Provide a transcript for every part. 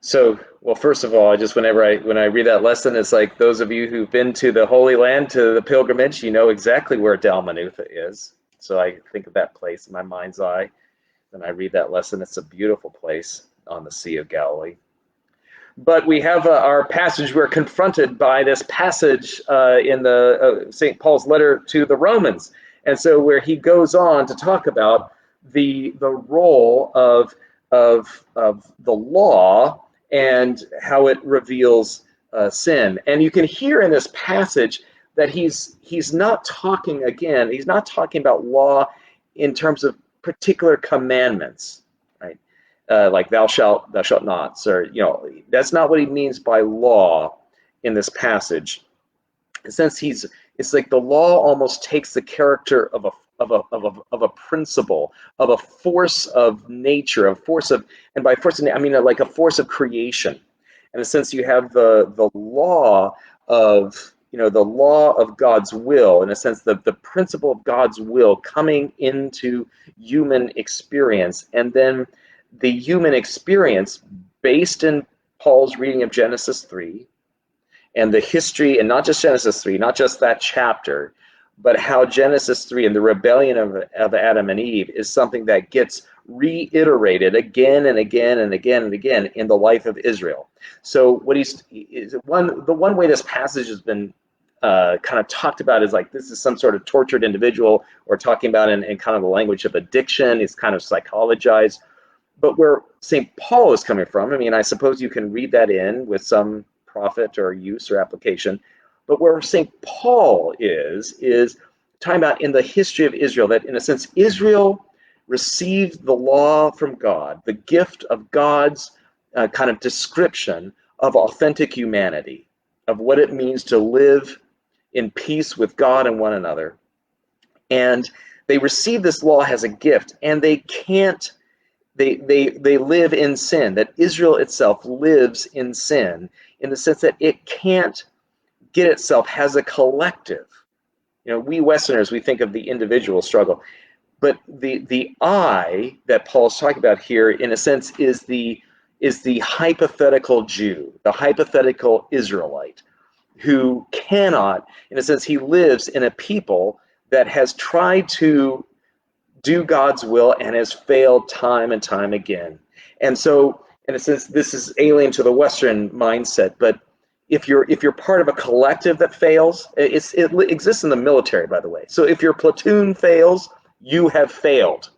So, well, first of all, I just when I read that lesson, it's like those of you who've been to the Holy Land, to the pilgrimage, you know exactly where Dalmanutha is. So I think of that place in my mind's eye. When I read that lesson, it's a beautiful place on the Sea of Galilee. But we have our passage. We're confronted by this passage in the St. Paul's letter to the Romans, and so where he goes on to talk about the role of the law and how it reveals sin. And you can hear in this passage that he's not talking again. He's not talking about law in terms of particular commandments, right? Like thou shalt not, or that's not what he means by law in this passage. Since it's like the law almost takes the character of a principle, of a force of nature, a force of, and by force I mean like a force of creation. In a sense, you have the law of the law of God's will, in a sense, the principle of God's will coming into human experience, and then the human experience based in Paul's reading of Genesis 3 and the history, and not just Genesis 3, not just that chapter, but how Genesis 3 and the rebellion of Adam and Eve is something that gets reiterated again and again and again and again in the life of Israel. So what the one way this passage has been kind of talked about is like this is some sort of tortured individual, or talking about in kind of the language of addiction. It's kind of psychologized. But where St. Paul is coming from, I mean, I suppose you can read that in with some profit or use or application. But where St. Paul is talking about in the history of Israel, that in a sense, Israel received the law from God, the gift of God's kind of description of authentic humanity, of what it means to live in peace with God and one another. And they receive this law as a gift, and they can't they live in sin, that Israel itself lives in sin, in the sense that it can't get itself as a collective. We Westerners, we think of the individual struggle, but the I that Paul's talking about here, in a sense, is the hypothetical Jew, the hypothetical Israelite, who cannot, in a sense, he lives in a people that has tried to do God's will and has failed time and time again. And so, in a sense, this is alien to the Western mindset. But if you're part of a collective that fails, it exists in the military, by the way. So if your platoon fails, you have failed.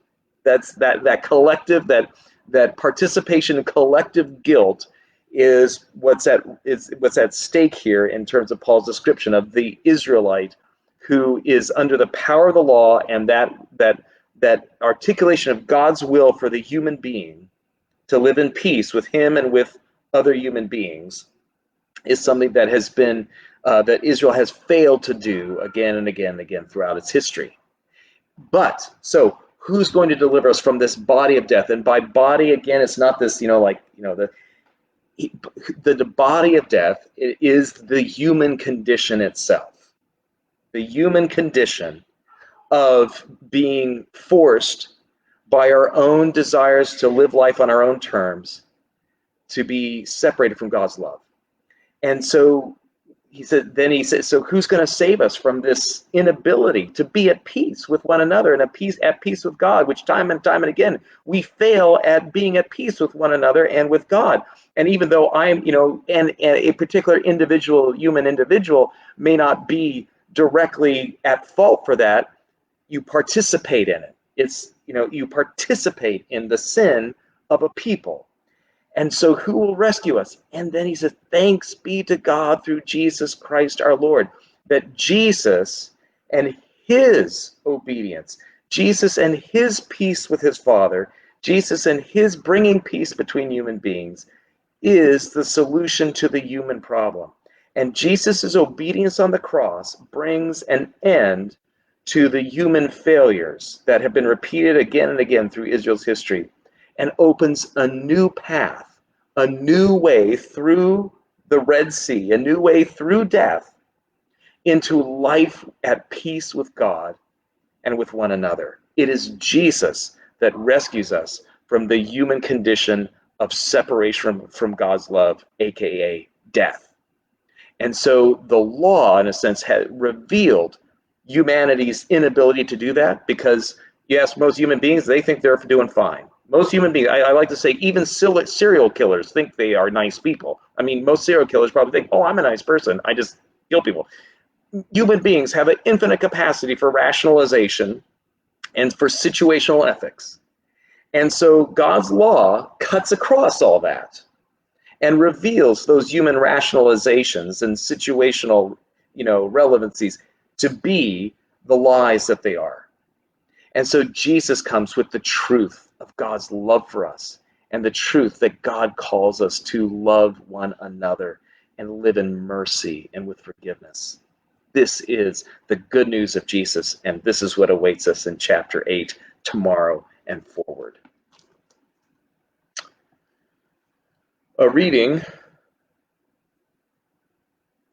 That's that collective, that participation in collective guilt is what's at stake here in terms of Paul's description of the Israelite who is under the power of the law, and that articulation of God's will for the human being to live in peace with him and with other human beings is something that has been that Israel has failed to do again and again and again throughout its history. But so who's going to deliver us from this body of death? And by body, again, it's not this, the body of death is the human condition itself, the human condition of being forced by our own desires to live life on our own terms, to be separated from God's love. And so he said, so who's going to save us from this inability to be at peace with one another and at peace with God, which time and again, we fail at being at peace with one another and with God. And even though I'm, and a particular human individual may not be directly at fault for that, you participate in it. It's, you participate in the sin of a people. And so who will rescue us? And then he says, thanks be to God through Jesus Christ our Lord, that Jesus and his obedience, Jesus and his peace with his Father, Jesus and his bringing peace between human beings is the solution to the human problem. And Jesus' obedience on the cross brings an end to the human failures that have been repeated again and again through Israel's history, and opens a new path, a new way through the Red Sea, a new way through death into life at peace with God and with one another. It is Jesus that rescues us from the human condition of separation from God's love, aka death. And so the law, in a sense, had revealed humanity's inability to do that because, yes, most human beings, they think they're doing fine. Most human beings, I like to say, even serial killers think they are nice people. I mean, most serial killers probably think, oh, I'm a nice person. I just kill people. Human beings have an infinite capacity for rationalization and for situational ethics. And so God's law cuts across all that and reveals those human rationalizations and situational, relevancies to be the lies that they are. And so Jesus comes with the truth of God's love for us and the truth that God calls us to love one another and live in mercy and with forgiveness. This is the good news of Jesus, and this is what awaits us in chapter 8 tomorrow and forward. A reading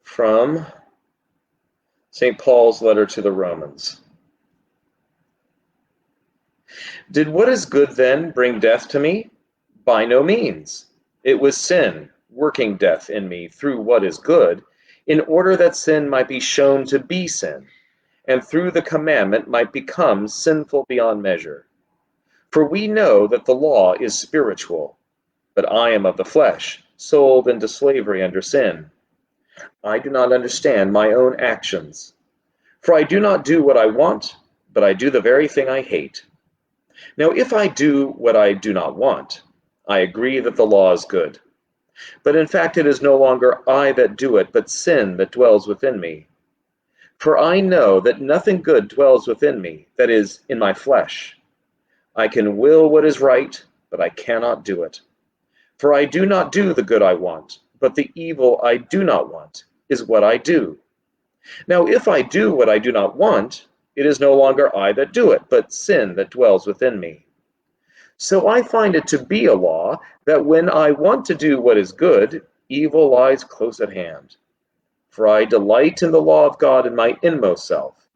from St. Paul's letter to the Romans. Did what is good then bring death to me? By no means. It was sin working death in me through what is good, in order that sin might be shown to be sin, and through the commandment might become sinful beyond measure. For we know that the law is spiritual, but I am of the flesh, sold into slavery under sin. I do not understand my own actions. For I do not do what I want, but I do the very thing I hate. Now if I do what I do not want, I agree that the law is good. But in fact it is no longer I that do it, but sin that dwells within me. For I know that nothing good dwells within me, that is, in my flesh. I can will what is right, but I cannot do it. For I do not do the good I want, but the evil I do not want is what I do. Now if I do what I do not want, it is no longer I that do it, but sin that dwells within me. So I find it to be a law that when I want to do what is good, evil lies close at hand. For I delight in the law of God in my inmost self,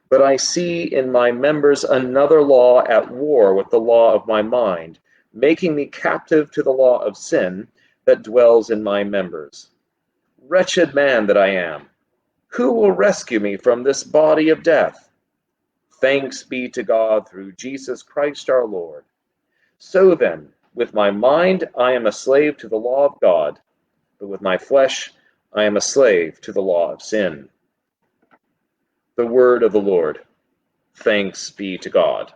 but I see in my members another law at war with the law of my mind, making me captive to the law of sin that dwells in my members. Wretched man that I am, who will rescue me from this body of death? Thanks be to God through Jesus Christ our Lord. So then, with my mind I am a slave to the law of God, but with my flesh I am a slave to the law of sin. The word of the Lord. Thanks be to God.